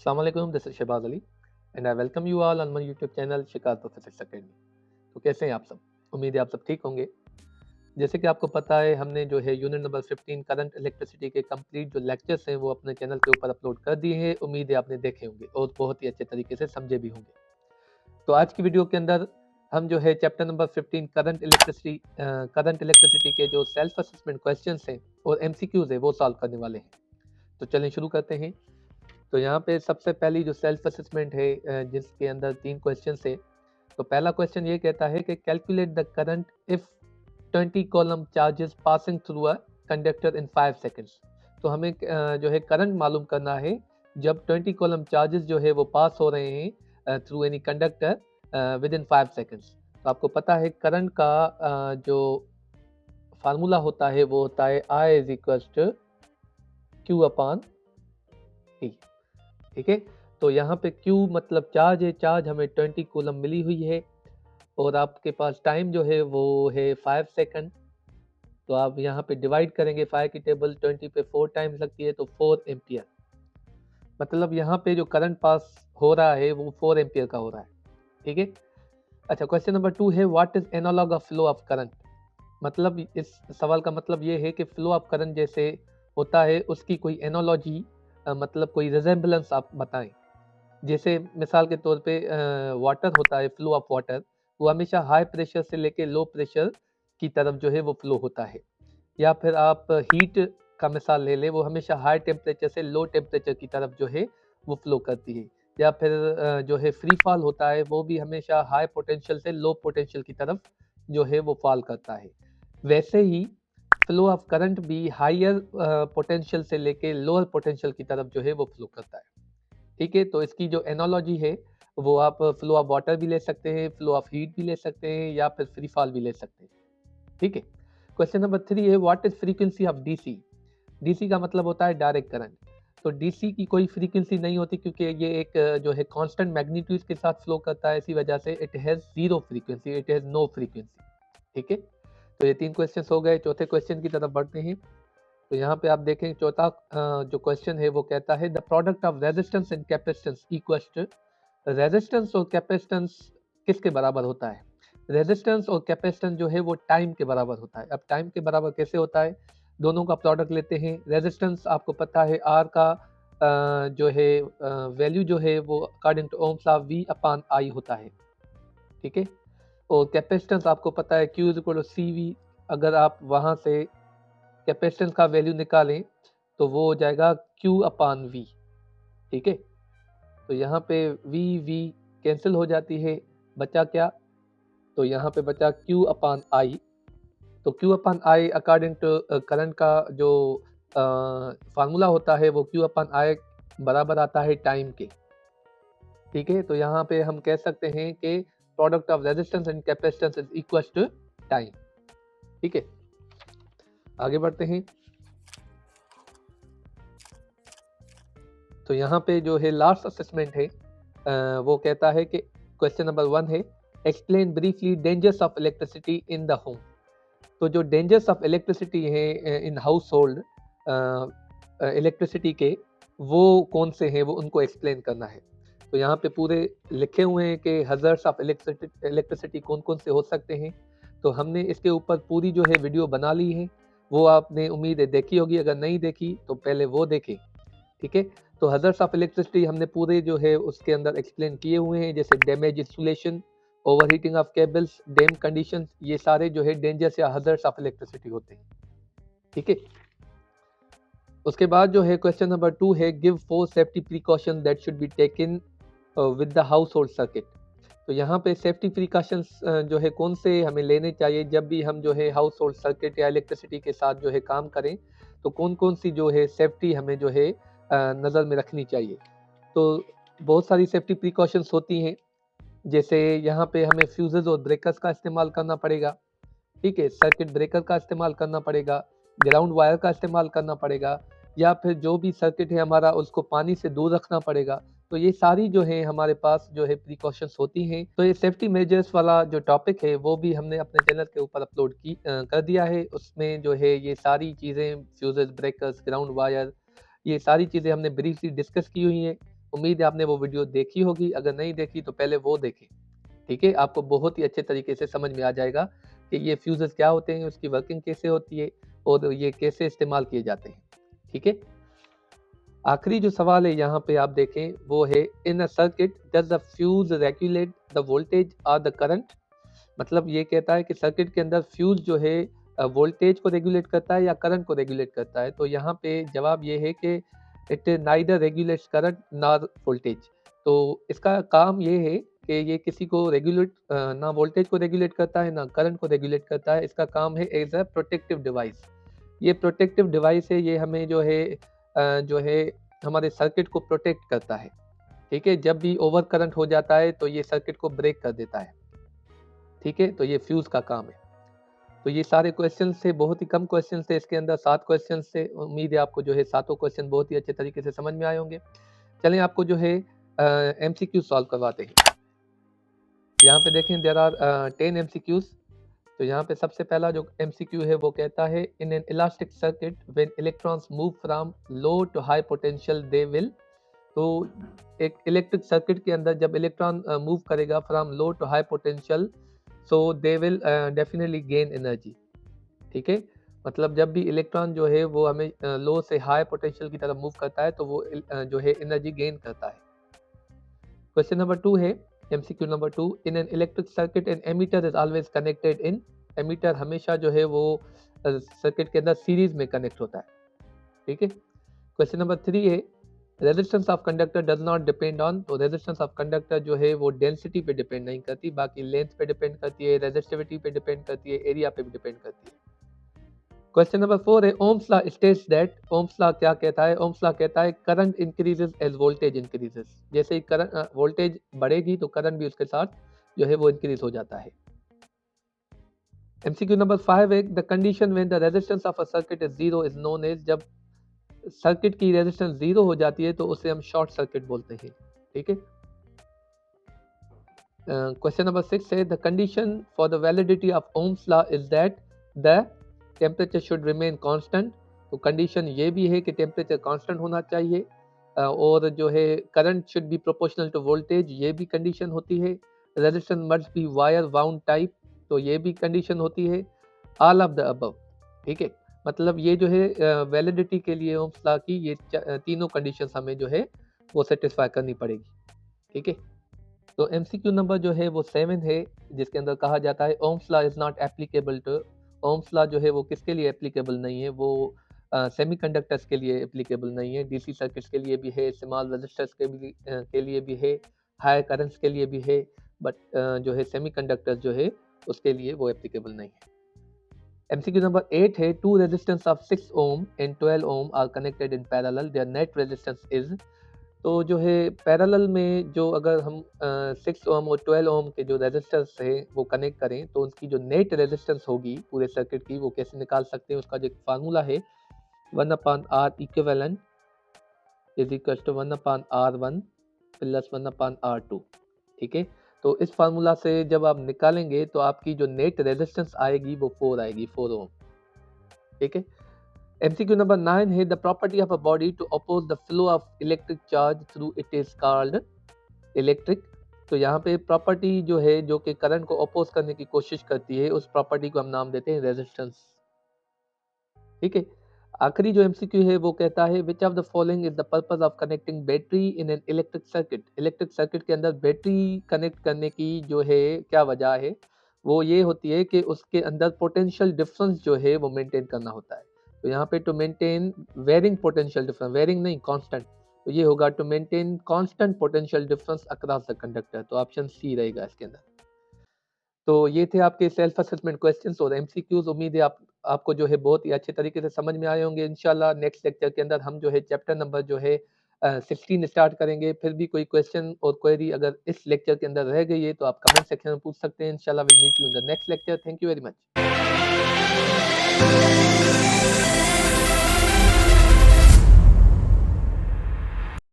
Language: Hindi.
Assalamualaikum, this is Shehbaz Ali and I welcome you all on my YouTube channel शिकार प्रोफेसर अकेडमी। तो कैसे हैं आप सब? उम्मीद है आप सब ठीक होंगे। जैसे कि आपको पता है हमने जो है यूनिट नंबर 15 करंट इलेक्ट्रिसिटी के कंप्लीट जो लेक्चर्स हैं वो अपने चैनल के ऊपर अपलोड कर दिए हैं। उम्मीद है आपने देखे होंगे और बहुत ही अच्छे तरीके से समझे भी होंगे। तो आज की वीडियो के अंदर हम जो है चैप्टर नंबर 15 करंट इलेक्ट्रिसिटी के जो सेल्फ असेसमेंट क्वेश्चंस हैं और एमसीक्यूज है वो सॉल्व करने वाले हैं। तो चलें शुरू करते हैं। तो यहाँ पे सबसे पहली जो सेल्फ असेसमेंट है जिसके अंदर 3 क्वेश्चन है। तो पहला क्वेश्चन ये कहता है कि calculate the current if 20 column charges passing through a conductor in 5 seconds. तो हमें जो है करंट मालूम करना है जब 20 कॉलम चार्जेस जो है वो पास हो रहे हैं through any conductor with in 5 seconds. तो आपको पता है करंट का जो फार्मूला होता है वो होता है I is equal to Q upon T। ठीक है, तो यहाँ पे Q मतलब चार्ज है, चार्ज हमें 20 कूलम मिली हुई है और आपके पास टाइम जो है वो है 5 सेकंड। तो आप यहाँ पे डिवाइड करेंगे 5 की टेबल 20 पे 4 टाइम्स लगती है तो 4 एम्पियर। मतलब यहाँ पे जो करंट पास हो रहा है वो 4 एम्पियर का हो रहा है। ठीक है, अच्छा क्वेश्चन नंबर 2 है what is analogue of flow of current. मतलब इस सवाल का मतलब ये है कि फ्लो ऑफ करंट जैसे होता है उसकी कोई एनोलॉजी मतलब कोई रिजेम्बलेंस आप बताएं। जैसे मिसाल के तौर पे वाटर होता है, फ्लो ऑफ वाटर वो हमेशा हाई प्रेशर से लेके लो प्रेशर की तरफ जो है वो फ्लो होता है। या फिर आप हीट का मिसाल ले ले, वो हमेशा हाई टेम्परेचर से लो टेम्परेचर की तरफ जो है वो फ्लो करती है। या फिर जो है फ्री फॉल होता है वो भी हमेशा हाई पोटेंशियल से लो पोटेंशियल की तरफ जो है वो फॉल करता है। वैसे ही फ्लो ऑफ करंट भी हायर पोटेंशियल से लेके लोअर पोटेंशियल की तरफ जो है वो फ्लो करता है। ठीक है, तो इसकी जो एनोलॉजी है वो आप फ्लो ऑफ वाटर भी ले सकते हैं, फ्लो ऑफ हीट भी ले सकते हैं या फिर फ्री फॉल भी ले सकते हैं। ठीक है, क्वेश्चन नंबर 3 है what is frequency of DC. DC का मतलब होता है डायरेक्ट करंट। तो डीसी की कोई फ्रीक्वेंसी नहीं होती क्योंकि ये एक जो है कांस्टेंट मैग्नीट्यूड के साथ फ्लो करता है, इसी वजह से it has zero frequency, it has no frequency. ठीक है, तो ये 3 क्वेश्चन हो गए। चौथे क्वेश्चन की तरफ बढ़ते हैं। तो यहाँ पे आप देखें चौथा जो क्वेश्चन है वो कहता है the product of resistance and capacitance equals to. Resistance और कैपेसिटेंस किसके बराबर होता है? रेजिस्टेंस और कैपेसिटेंस जो है वो टाइम के बराबर होता है। अब टाइम के बराबर कैसे होता है? दोनों का प्रोडक्ट लेते हैं। रेजिस्टेंस आपको पता है आर का जो है वैल्यू जो है वो according to Ohm's law V upon I होता है। ठीक है, और कैपेसिटेंस आपको पता है Q is equal to CV। अगर आप वहाँ से कैपेसिटेंस का वैल्यू निकालें तो वो हो जाएगा Q अपॉन V। ठीक है, तो यहाँ पे V कैंसिल हो जाती है, बचा क्या? तो यहाँ पे बचा Q अपॉन I। तो Q upon I according to current का जो फार्मूला होता है वो Q अपॉन I बराबर आता है टाइम के। ठीक है, तो यहाँ पे हम कह सकते हैं कि product of resistance and capacitance is equal to time. ठीक है, आगे बढ़ते हैं। तो यहाँ पे जो है लास्ट असेसमेंट है वो कहता है कि क्वेश्चन नंबर 1 है explain briefly dangers of electricity in the home. तो जो डेंजर्स ऑफ इलेक्ट्रिसिटी है इन हाउस होल्ड इलेक्ट्रिसिटी के वो कौन से हैं, वो उनको एक्सप्लेन करना है। तो यहाँ पे पूरे लिखे हुए हैं कि हज़ार्ड्स ऑफ इलेक्ट्रिसिटी कौन कौन से हो सकते हैं। तो हमने इसके ऊपर पूरी जो है वीडियो बना ली है, वो आपने उम्मीद है देखी होगी। अगर नहीं देखी तो पहले वो देखें। ठीक है, तो हज़ार्ड्स ऑफ इलेक्ट्रिसिटी हमने पूरे जो है उसके अंदर एक्सप्लेन किए हुए हैं, जैसे damage insulation, overheating of cables, damp conditions, ये सारे जो है डेंजर्स या हज़ार्ड्स ऑफ इलेक्ट्रिसिटी होते हैं। ठीक है, उसके बाद जो है क्वेश्चन नंबर 2 है give 4 safety precaution that should be taken with the house hold circuit. तो यहाँ पे सेफ्टी प्रिकॉशंस जो है कौन से हमें लेने चाहिए जब भी हम जो है हाउस होल्ड सर्किट या इलेक्ट्रिसिटी के साथ जो है काम करें, तो कौन कौन सी जो है सेफ्टी हमें जो है नज़र में रखनी चाहिए। तो बहुत सारी सेफ्टी प्रिकॉशंस होती हैं, जैसे यहाँ पे हमें फ्यूजेस और ब्रेकर्स का इस्तेमाल करना पड़ेगा। ठीक है, सर्किट ब्रेकर का इस्तेमाल करना पड़ेगा, ग्राउंड वायर का इस्तेमाल करना पड़ेगा, या फिर जो भी सर्किट है हमारा उसको पानी से दूर रखना पड़ेगा। तो ये सारी जो है हमारे पास जो है प्रिकॉशंस होती हैं। तो ये सेफ्टी मेजर्स वाला जो टॉपिक है वो भी हमने अपने चैनल के ऊपर अपलोड कर दिया है। उसमें जो है ये सारी चीज़ें फ्यूजेस, ब्रेकर्स, ग्राउंड वायर, ये सारी चीज़ें हमने ब्रीफली डिस्कस की हुई हैं। उम्मीद है आपने वो वीडियो देखी होगी, अगर नहीं देखी तो पहले वो देखें, ठीक है। आपको बहुत ही अच्छे तरीके से समझ में आ जाएगा कि ये फ्यूजेस क्या होते हैं, उसकी वर्किंग कैसे होती है और ये कैसे इस्तेमाल किए जाते हैं, ठीक है। आखिरी जो सवाल है यहाँ पे आप देखें वो है, in a circuit does the fuse regulate the voltage और द करंट। मतलब ये कहता है कि सर्किट के अंदर फ्यूज जो है वोल्टेज को रेगुलेट करता है या करंट को रेगुलेट करता है। तो यहाँ पे जवाब ये है कि it neither regulates current nor voltage. तो इसका काम ये है कि ये किसी को रेगुलेट ना वोल्टेज को रेगुलेट करता है ना करंट को रेगुलेट करता है। इसका काम है एज अ प्रोटेक्टिव डिवाइस। ये प्रोटेक्टिव डिवाइस है, ये हमें जो है हमारे सर्किट को प्रोटेक्ट करता है, ठीक है। जब भी ओवर करंट हो जाता है तो ये सर्किट को ब्रेक कर देता है, ठीक है। तो ये फ्यूज का काम है। तो ये सारे क्वेश्चन थे, बहुत ही कम क्वेश्चन थे इसके अंदर, 7 क्वेश्चन थे। उम्मीद है आपको जो है सातों क्वेश्चन बहुत ही अच्छे तरीके से समझ में आए होंगे। चलें आपको जो है MCQ सॉल्व करवाते हैं। यहाँ पे देखें देयर आर 10 MCQs। तो यहाँ पे सबसे पहला जो MCQ है वो कहता है, in an elastic circuit when electrons move from low to high potential they will. तो एक इलेक्ट्रिक सर्किट के अंदर जब इलेक्ट्रॉन मूव करेगा from low to high potential, so they will definitely gain energy, ठीक है। मतलब जब भी इलेक्ट्रॉन जो है वो हमें लो से हाई पोटेंशियल की तरफ मूव करता है तो वो जो है एनर्जी गेन करता है। क्वेश्चन नंबर 2 है, MCQ number 2, in an electric circuit an ammeter is always connected in. Ammeter हमेशा जो है वो सर्किट के अंदर सीरीज में कनेक्ट होता है, ठीक है। क्वेश्चन नंबर 3 है, resistance of conductor does not depend on. तो रेजिस्टेंस ऑफ कंडक्टर जो है वो डेंसिटी पे डिपेंड नहीं करती, बाकी लेंथ पे डिपेंड करती है, रेजिस्टिविटी पे डिपेंड करती है, एरिया पे भी डिपेंड करती है। क्वेश्चन नंबर 4 है, Ohm's law states that. Ohm's law क्या कहता है? ओम्स लॉ कहता है current increases as voltage increases. जैसे ही करंट वोल्टेज बढ़ेगी तो करंट भी उसके साथ जो है वो इंक्रीज हो जाता है। MCQ नंबर 5 है, the condition when the resistance of a circuit is zero is known as. जब सर्किट की रेजिस्टेंस जीरो हो जाती है तो उसे हम शॉर्ट सर्किट बोलते हैं, ठीक है। क्वेश्चन नंबर 6 है, the condition for the validity of ohms law is that the temperature should remain constant. तो कंडीशन ये भी है कि टेम्परेचर कांस्टेंट होना चाहिए, और जो है current should be proportional to voltage, ये भी कंडीशन होती है। Resistance must be wire wound type, तो ये भी कंडीशन होती है। ऑल ऑफ द अबव, ठीक है। मतलब ये जो है वैलिडिटी के लिए ओम्स लॉ की ये तीनों कंडीशंस हमें जो है वो सेटिस्फाई करनी पड़ेगी, ठीक है। तो MCQ नंबर जो है वो 7 है, जिसके अंदर कहा जाता है Ohm's law is not applicable to. Ohm's law जो है वो किसके लिए एप्लीकेबल नहीं है? वो सेमीकंडक्टर्स के लिए एप्लीकेबल नहीं है, DC सर्किट्स के लिए भी है, स्मॉल रजिस्टर्स के लिए भी है, हाई करंट्स के लिए भी है, बट जो है सेमीकंडक्टर्स जो है उसके लिए वो एप्लीकेबल नहीं है। MCQ नंबर 8 है, two resistance of 6 ohm and 12 ohm are connected in parallel, their net resistance is. तो जो है पैरेलल में जो अगर हम 6 ओम और 12 ओम के जो रेजिस्टेंस है वो कनेक्ट करें तो उनकी जो नेट रेजिस्टेंस होगी पूरे सर्किट की वो कैसे निकाल सकते हैं? उसका जो एक फार्मूला है 1/R equivalent is equal to 1/R1 plus 1/R2, ठीक है। तो इस फार्मूला से जब आप निकालेंगे तो आपकी जो नेट रेजिस्टेंस आएगी वो 4 आएगी, 4 ओम, ठीक है। MCQ नंबर 9 है, the property of a body to oppose the flow of electric charge through it is called electric. तो यहाँ पे प्रॉपर्टी जो है जो कि करंट को अपोज करने की कोशिश करती है उस प्रॉपर्टी को हम नाम देते हैं रेजिस्टेंस, ठीक है। आखिरी जो MCQ है वो कहता है, which of the following is the purpose of connecting battery in an electric circuit. Electric circuit के अंदर बैटरी कनेक्ट करने की जो है क्या वजह है? वो ये होती है कि उसके अंदर पोटेंशियल डिफरेंस जो है वो मेंटेन करना होता है। तो यहाँ पे to maintain varying potential difference, varying नहीं कांस्टेंट, तो ये होगा to maintain constant potential difference across the conductor. तो ऑप्शन सी रहेगा इसके अंदर। तो ये थे आपके सेल्फ असेसमेंट क्वेश्चंस और MCQs। उम्मीद है आपको जो है बहुत ही अच्छे तरीके से समझ में आए होंगे। इंशाल्लाह नेक्स्ट लेक्चर के अंदर हम जो है चैप्टर नंबर जो है 16 स्टार्ट करेंगे। फिर भी कोई क्वेश्चन और क्वेरी अगर इस लेक्चर के अंदर रह गई है तो आप कमेंट सेक्शन में पूछ सकते हैं। इंशाल्लाह will meet you in the next lecture. Thank you very much.